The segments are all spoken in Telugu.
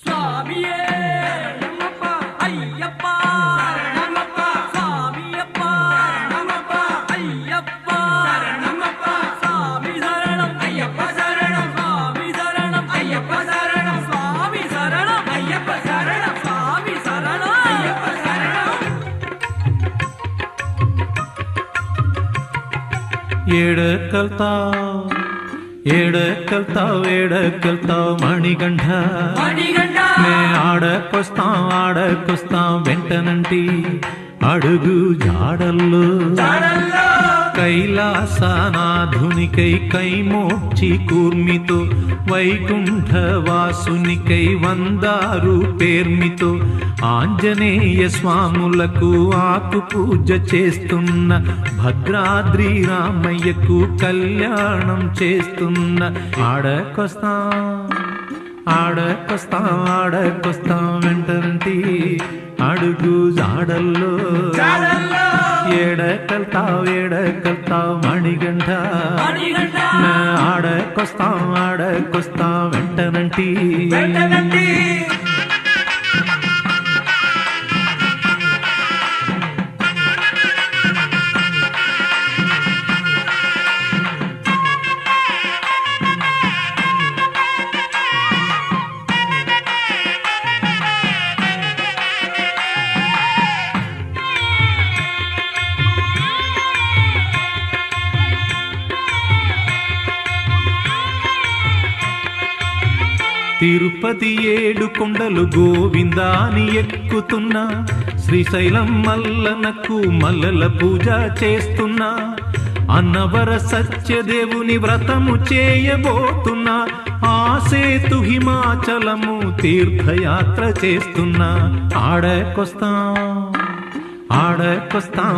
స్వామియే శరణమప్ప అయ్యప్ప శరణమప్ప స్వామియప్ప శరణమప్ప అయ్యప్ప శరణమప్ప స్వామి శరణం అయ్యప్ప శరణం స్వామి శరణం అయ్యప్ప శరణం స్వామి శరణం అయ్యప్ప శరణం స్వామి శరణం అయ్యప్ప శరణం ఏడకల్తావు మణికంఠ నే ఆడకొస్తాం వెంటనంటి అడుగు జాడల్లో కైలాసనాధునికై కైమోక్షి కూర్మితో వైకుంఠవాసునికై వందారు పేర్మితో ఆంజనేయ స్వాములకు ఆకు పూజ చేస్తున్న భద్రాద్రి రామయ్యకు కళ్యాణం చేస్తున్న ఆడకొస్తాం వెంటనంటి అడుగు జాడల్లో ఏడకల్తావు మణిగంట ఆడకొస్తాం వెంటనంటి తిరుపతి 7 కొండలు గోవిందాని ఎక్కుతున్నా శ్రీశైలం మల్లనకు మల్లల పూజ చేస్తున్నా అన్నవర సత్యదేవుని వ్రతము చేయబోతున్నా ఆ సేతు హిమాచలము తీర్థయాత్ర చేస్తున్నా ఆడకొస్తాం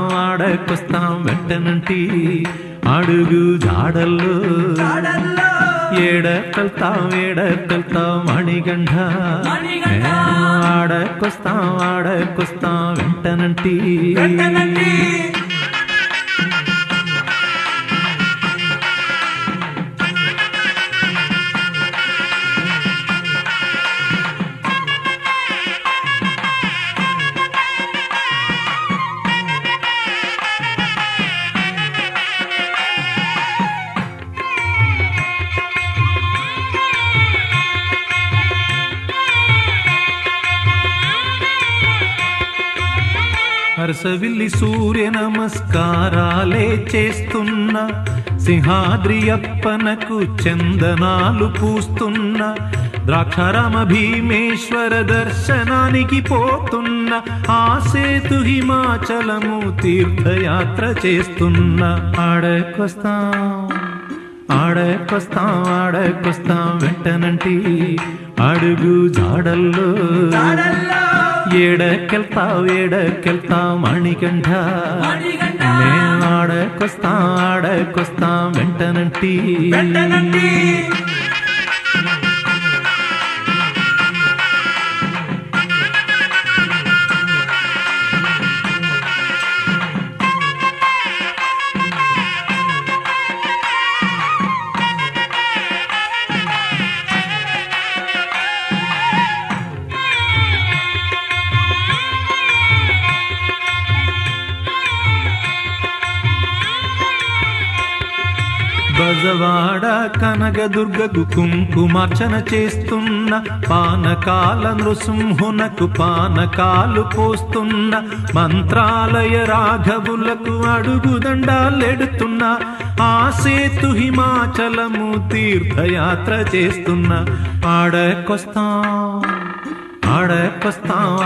వెంటనంటి అడుగు జాడల్లో ఏడకల్తావు మణిగంఠ ఆడకొస్తాం వెంటనంటి హర్షవిల్లి సూర్య నమస్కారాలే చేస్తున్న సింహాద్రి అప్పనకు చందనాలు పూస్తున్న ద్రాక్షారామ భీమేశ్వర దర్శనానికి పోతున్న ఆ సేతు హిమాచలము తీర్థయాత్ర చేస్తున్న ఆడకొస్తాం వెంటనంటి అడుగు జాడల్లో ఏడకెళ్తావు మణికంఠ నేను ఆడకొస్తాం వెంటనంటి బజవాడ కనకదుర్గకు కుంకుమార్చన చేస్తున్న పానకాల నృసింహునకు పానకాలు పోస్తున్న మంత్రాలయ రాఘవులకు అడుగుదండాలెడుతున్న ఆ సేతు హిమాచలము తీర్థయాత్ర చేస్తున్న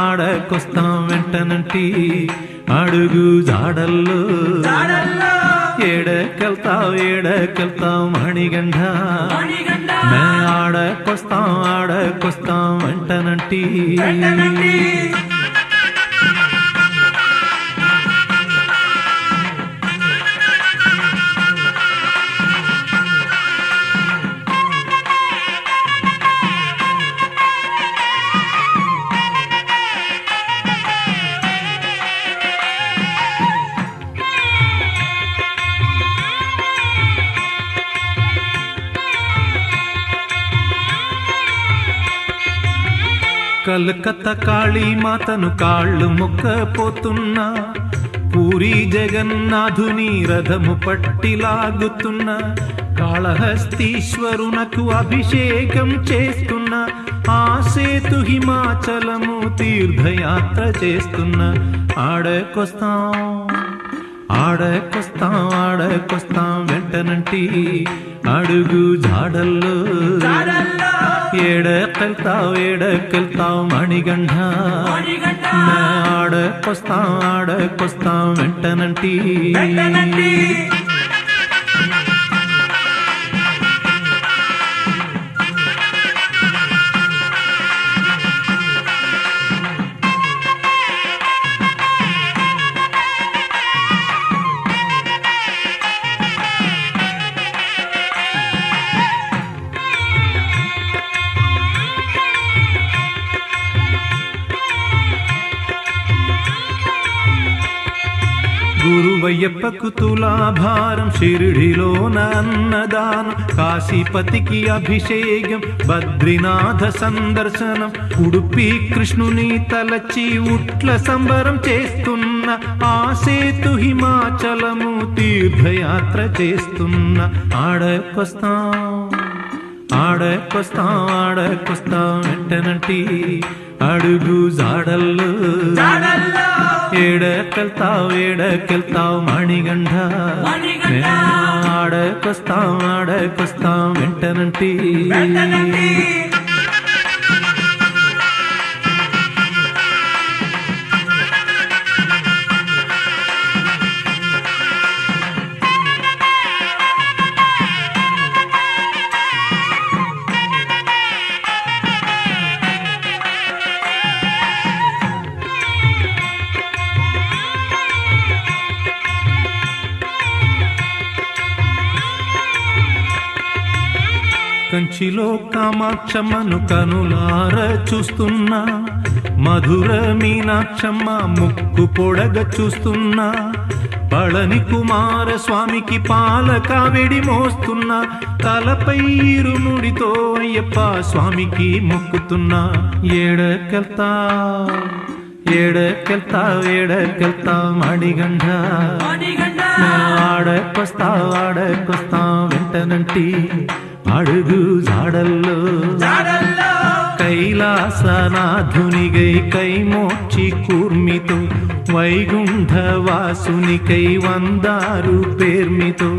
ఆడకొస్తాం వెంటనంటి అడుగు జాడల్లో ఏడకెళ్తావు మణిగంఠ ఆడకొస్తాం వెంటనంటి కలకత్తా కాళీ మాతను కాళ్ళు మొక్కపోతున్నా, పూరి జగన్నాథుని రథము పట్టి లాగుతున్న, కాళహస్తీశ్వరునకు అభిషేకం చేస్తున్న, ఆ సేతు హిమాచలము తీర్థయాత్ర చేస్తున్న. ఆడకొస్తాం ఆడకొస్తాం ఆడకొస్తాం వెంటనంటి అడుగు జాడల్లో, ఏడకెళ్తావు మణిగండ, ఆడకొస్తాం వెంటనంటి. గురువయ్యప్పకు తులాభారం, షిరిడిలోన అన్నదానం, కాశీపతికి అభిషేకం, బద్రీనాథ సందర్శనం, ఉడుపి కృష్ణుని తలచి ఉట్ల సంబరం చేస్తున్న, ఆ సేతు హిమాచలము తీర్థయాత్ర చేస్తున్న. ఆడకొస్తాం వెంటనంటి అడుగు జాడల్లో, ఏడకెళ్తావు మణిగండ, ఆడకొస్తాం వెంటనంటి. కంచిలో కామాక్షమ్మను కనులార చూస్తున్నా, మధుర మీనాక్షమ్మ ముక్కు పొడగ చూస్తున్నా, పళని కుమార స్వామికి పాల కావిడి మోస్తున్నా, తలపై ఇరుముడితో అయ్యప్ప స్వామికి మొక్కుతున్నా. ఏడకెళ్తావు మణిగండ, ఆడకొస్తాం వెంటనంటి అడుగు జాడల్లో, కైలాసనాథునిగై కైమోక్షి కూర్మితో, వైగుంఠవాసునికై వందారు పేర్మితో,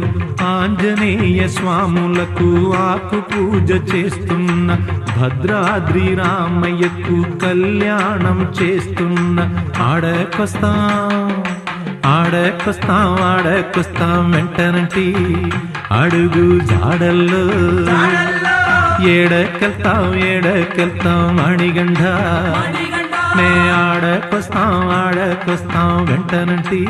ఆంజనేయ స్వాములకు ఆకు పూజ చేస్తున్న, భద్రాద్రి రామయ్యకు కళ్యాణం చేస్తున్న. ఆడకొస్తాం వెంటనంటి అడుగు జాడల్లో, ఏడకెళ్తావు మణిగండ, ఆడకొస్తాం వెంటనంటి.